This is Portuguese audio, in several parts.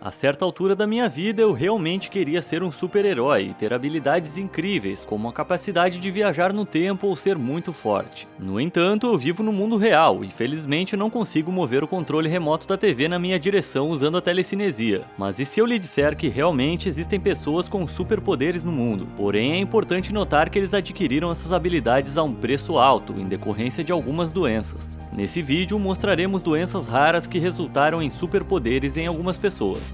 A certa altura da minha vida, eu realmente queria ser um super-herói e ter habilidades incríveis, como a capacidade de viajar no tempo ou ser muito forte. No entanto, eu vivo no mundo real e felizmente não consigo mover o controle remoto da TV na minha direção usando a telecinesia. Mas e se eu lhe disser que realmente existem pessoas com superpoderes no mundo? Porém, é importante notar que eles adquiriram essas habilidades a um preço alto, em decorrência de algumas doenças. Nesse vídeo, mostraremos doenças raras que resultaram em superpoderes em algumas pessoas.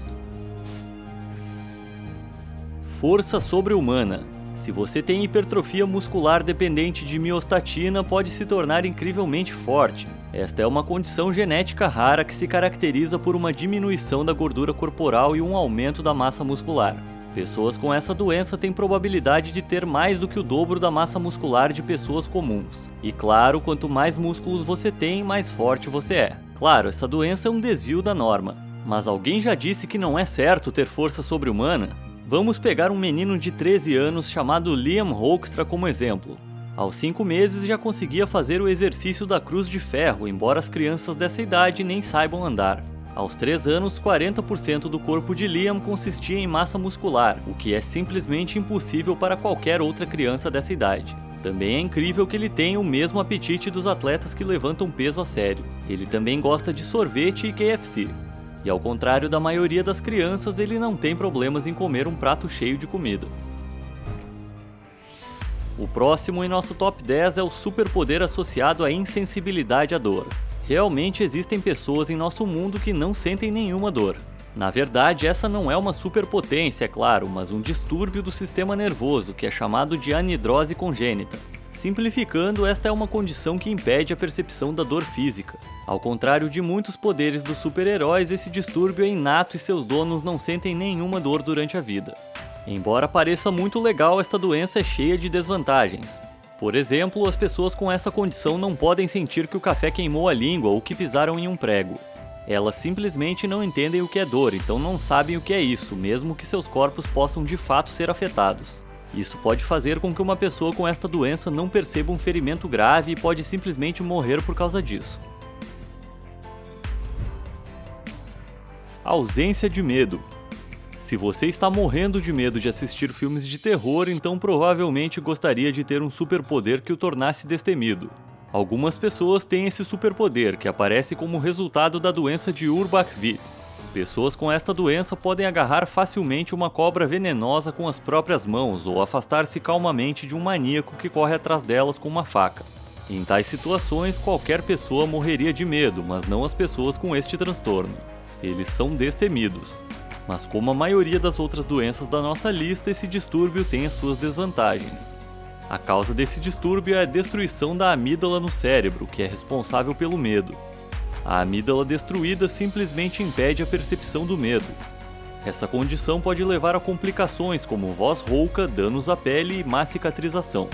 Força sobre-humana. Se você tem hipertrofia muscular dependente de miostatina, pode se tornar incrivelmente forte. Esta é uma condição genética rara que se caracteriza por uma diminuição da gordura corporal e um aumento da massa muscular. Pessoas com essa doença têm probabilidade de ter mais do que o dobro da massa muscular de pessoas comuns. E claro, quanto mais músculos você tem, mais forte você é. Claro, essa doença é um desvio da norma. Mas alguém já disse que não é certo ter força sobre-humana? Vamos pegar um menino de 13 anos chamado Liam Hoekstra como exemplo. Aos 5 meses já conseguia fazer o exercício da cruz de ferro, embora as crianças dessa idade nem saibam andar. Aos 3 anos, 40% do corpo de Liam consistia em massa muscular, o que é simplesmente impossível para qualquer outra criança dessa idade. Também é incrível que ele tenha o mesmo apetite dos atletas que levantam peso a sério. Ele também gosta de sorvete e KFC. E ao contrário da maioria das crianças, ele não tem problemas em comer um prato cheio de comida. O próximo em nosso top 10 é o superpoder associado à insensibilidade à dor. Realmente existem pessoas em nosso mundo que não sentem nenhuma dor. Na verdade, essa não é uma superpotência, é claro, mas um distúrbio do sistema nervoso, que é chamado de anidrose congênita. Simplificando, esta é uma condição que impede a percepção da dor física. Ao contrário de muitos poderes dos super-heróis, esse distúrbio é inato e seus donos não sentem nenhuma dor durante a vida. Embora pareça muito legal, esta doença é cheia de desvantagens. Por exemplo, as pessoas com essa condição não podem sentir que o café queimou a língua ou que pisaram em um prego. Elas simplesmente não entendem o que é dor, então não sabem o que é isso, mesmo que seus corpos possam de fato ser afetados. Isso pode fazer com que uma pessoa com esta doença não perceba um ferimento grave e pode simplesmente morrer por causa disso. Ausência de medo. Se você está morrendo de medo de assistir filmes de terror, então provavelmente gostaria de ter um superpoder que o tornasse destemido. Algumas pessoas têm esse superpoder, que aparece como resultado da doença de Urbach-Witt. Pessoas com esta doença podem agarrar facilmente uma cobra venenosa com as próprias mãos ou afastar-se calmamente de um maníaco que corre atrás delas com uma faca. Em tais situações, qualquer pessoa morreria de medo, mas não as pessoas com este transtorno. Eles são destemidos. Mas como a maioria das outras doenças da nossa lista, esse distúrbio tem as suas desvantagens. A causa desse distúrbio é a destruição da amígdala no cérebro, que é responsável pelo medo. A amígdala destruída simplesmente impede a percepção do medo. Essa condição pode levar a complicações como voz rouca, danos à pele e má cicatrização.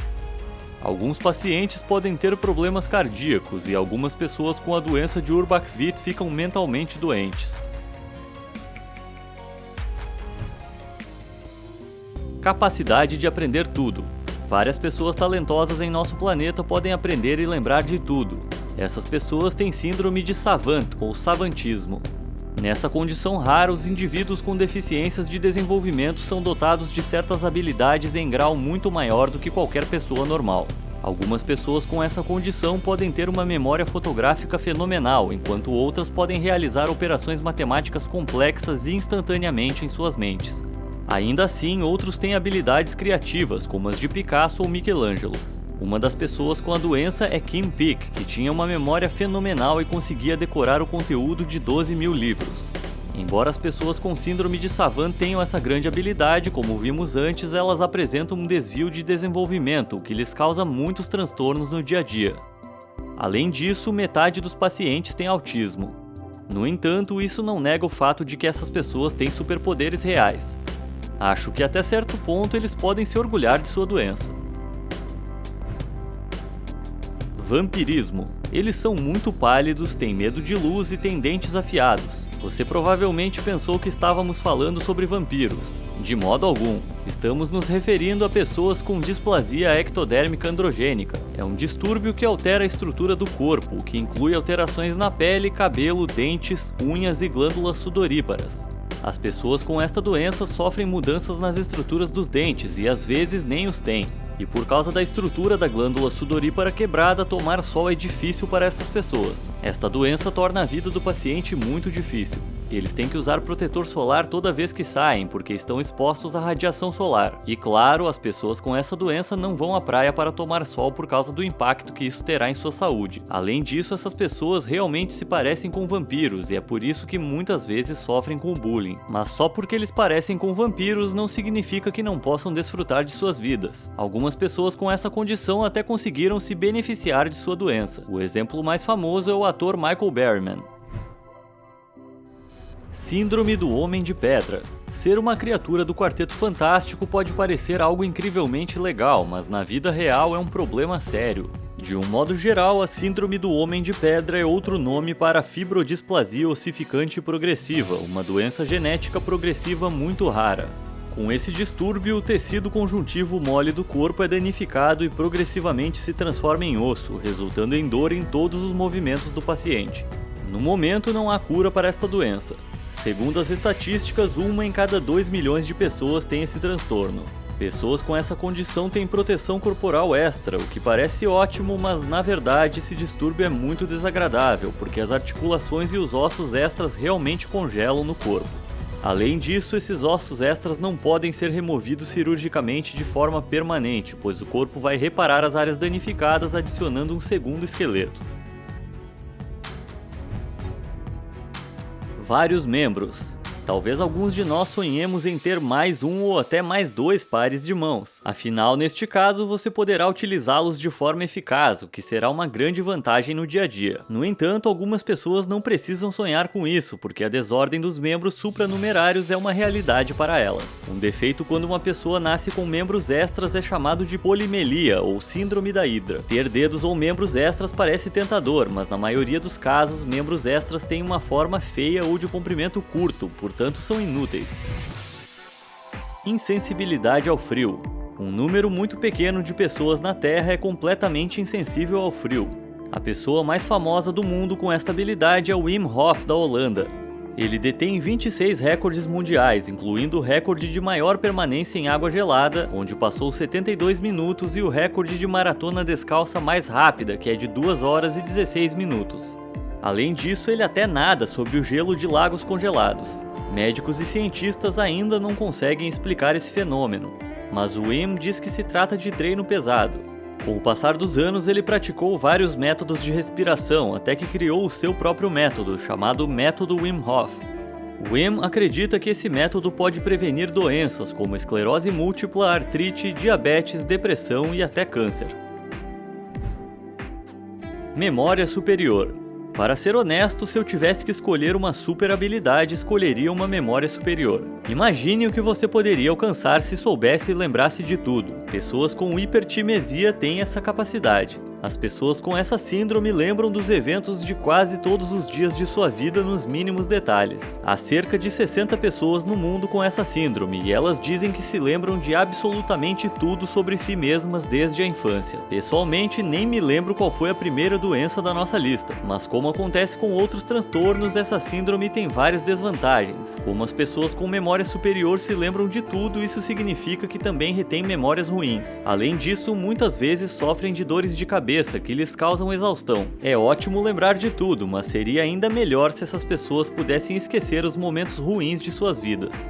Alguns pacientes podem ter problemas cardíacos e algumas pessoas com a doença de Urbach-Witt ficam mentalmente doentes. Capacidade de aprender tudo. Várias pessoas talentosas em nosso planeta podem aprender e lembrar de tudo. Essas pessoas têm síndrome de savant ou savantismo. Nessa condição rara, os indivíduos com deficiências de desenvolvimento são dotados de certas habilidades em grau muito maior do que qualquer pessoa normal. Algumas pessoas com essa condição podem ter uma memória fotográfica fenomenal, enquanto outras podem realizar operações matemáticas complexas instantaneamente em suas mentes. Ainda assim, outros têm habilidades criativas, como as de Picasso ou Michelangelo. Uma das pessoas com a doença é Kim Peek, que tinha uma memória fenomenal e conseguia decorar o conteúdo de 12.000 livros. Embora as pessoas com síndrome de Savant tenham essa grande habilidade, como vimos antes, elas apresentam um desvio de desenvolvimento, o que lhes causa muitos transtornos no dia a dia. Além disso, metade dos pacientes tem autismo. No entanto, isso não nega o fato de que essas pessoas têm superpoderes reais. Acho que até certo ponto eles podem se orgulhar de sua doença. Vampirismo. Eles são muito pálidos, têm medo de luz e têm dentes afiados. Você provavelmente pensou que estávamos falando sobre vampiros. De modo algum. Estamos nos referindo a pessoas com displasia ectodérmica androgênica. É um distúrbio que altera a estrutura do corpo, que inclui alterações na pele, cabelo, dentes, unhas e glândulas sudoríparas. As pessoas com esta doença sofrem mudanças nas estruturas dos dentes e às vezes nem os têm. E por causa da estrutura da glândula sudorípara quebrada, tomar sol é difícil para essas pessoas. Esta doença torna a vida do paciente muito difícil. Eles têm que usar protetor solar toda vez que saem, porque estão expostos à radiação solar. E claro, as pessoas com essa doença não vão à praia para tomar sol por causa do impacto que isso terá em sua saúde. Além disso, essas pessoas realmente se parecem com vampiros e é por isso que muitas vezes sofrem com bullying. Mas só porque eles parecem com vampiros não significa que não possam desfrutar de suas vidas. Algumas pessoas com essa condição até conseguiram se beneficiar de sua doença. O exemplo mais famoso é o ator Michael Berryman. Síndrome do Homem de Pedra. Ser uma criatura do Quarteto Fantástico pode parecer algo incrivelmente legal, mas na vida real é um problema sério. De um modo geral, a Síndrome do Homem de Pedra é outro nome para a fibrodisplasia ossificante progressiva, uma doença genética progressiva muito rara. Com esse distúrbio, o tecido conjuntivo mole do corpo é danificado e progressivamente se transforma em osso, resultando em dor em todos os movimentos do paciente. No momento, não há cura para esta doença. Segundo as estatísticas, 1 em cada 2 milhões de pessoas tem esse transtorno. Pessoas com essa condição têm proteção corporal extra, o que parece ótimo, mas na verdade esse distúrbio é muito desagradável, porque as articulações e os ossos extras realmente congelam no corpo. Além disso, esses ossos extras não podem ser removidos cirurgicamente de forma permanente, pois o corpo vai reparar as áreas danificadas adicionando um segundo esqueleto. Vários membros. Talvez alguns de nós sonhemos em ter mais um ou até mais 2 pares de mãos. Afinal, neste caso, você poderá utilizá-los de forma eficaz, o que será uma grande vantagem no dia a dia. No entanto, algumas pessoas não precisam sonhar com isso, porque a desordem dos membros supranumerários é uma realidade para elas. Um defeito quando uma pessoa nasce com membros extras é chamado de polimelia, ou síndrome da hidra. Ter dedos ou membros extras parece tentador, mas na maioria dos casos, membros extras têm uma forma feia ou de comprimento curto, portanto são inúteis. Insensibilidade ao frio. Um número muito pequeno de pessoas na Terra é completamente insensível ao frio. A pessoa mais famosa do mundo com esta habilidade é Wim Hof, da Holanda. Ele detém 26 recordes mundiais, incluindo o recorde de maior permanência em água gelada, onde passou 72 minutos, e o recorde de maratona descalça mais rápida, que é de 2 horas e 16 minutos. Além disso, ele até nada sobre o gelo de lagos congelados. Médicos e cientistas ainda não conseguem explicar esse fenômeno, mas o Wim diz que se trata de treino pesado. Com o passar dos anos, ele praticou vários métodos de respiração, até que criou o seu próprio método, chamado Método Wim Hof. Wim acredita que esse método pode prevenir doenças como esclerose múltipla, artrite, diabetes, depressão e até câncer. Memória superior. Para ser honesto, se eu tivesse que escolher uma super habilidade, escolheria uma memória superior. Imagine o que você poderia alcançar se soubesse e lembrasse de tudo. Pessoas com hipertimesia têm essa capacidade. As pessoas com essa síndrome lembram dos eventos de quase todos os dias de sua vida nos mínimos detalhes. Há cerca de 60 pessoas no mundo com essa síndrome e elas dizem que se lembram de absolutamente tudo sobre si mesmas desde a infância. Pessoalmente, nem me lembro qual foi a primeira doença da nossa lista, mas como acontece com outros transtornos, essa síndrome tem várias desvantagens. Como as pessoas com memória superior se lembram de tudo, isso significa que também retêm memórias ruins. Além disso, muitas vezes sofrem de dores de cabeça que lhes causam exaustão. É ótimo lembrar de tudo, mas seria ainda melhor se essas pessoas pudessem esquecer os momentos ruins de suas vidas.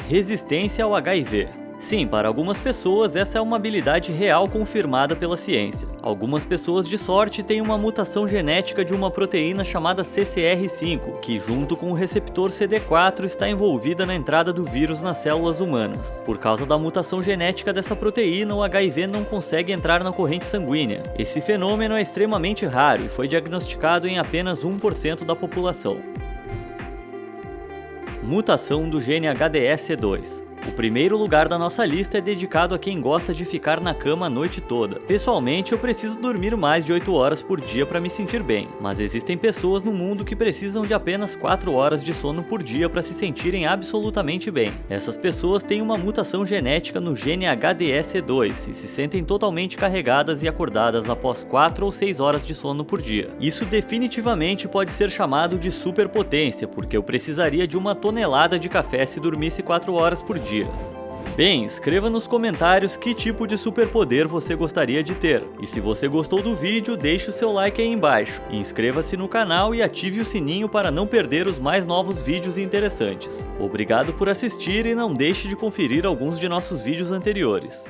Resistência ao HIV. Sim, para algumas pessoas essa é uma habilidade real confirmada pela ciência. Algumas pessoas de sorte têm uma mutação genética de uma proteína chamada CCR5, que junto com o receptor CD4 está envolvida na entrada do vírus nas células humanas. Por causa da mutação genética dessa proteína, o HIV não consegue entrar na corrente sanguínea. Esse fenômeno é extremamente raro e foi diagnosticado em apenas 1% da população. Mutação do gene HDS2. O primeiro lugar da nossa lista é dedicado a quem gosta de ficar na cama a noite toda. Pessoalmente, eu preciso dormir mais de 8 horas por dia para me sentir bem, mas existem pessoas no mundo que precisam de apenas 4 horas de sono por dia para se sentirem absolutamente bem. Essas pessoas têm uma mutação genética no gene HDSC2 e se sentem totalmente carregadas e acordadas após 4 ou 6 horas de sono por dia. Isso definitivamente pode ser chamado de superpotência, porque eu precisaria de 1 tonelada de café se dormisse 4 horas por dia. Bem, escreva nos comentários que tipo de superpoder você gostaria de ter. E se você gostou do vídeo, deixe o seu like aí embaixo. Inscreva-se no canal e ative o sininho para não perder os mais novos vídeos interessantes. Obrigado por assistir e não deixe de conferir alguns de nossos vídeos anteriores.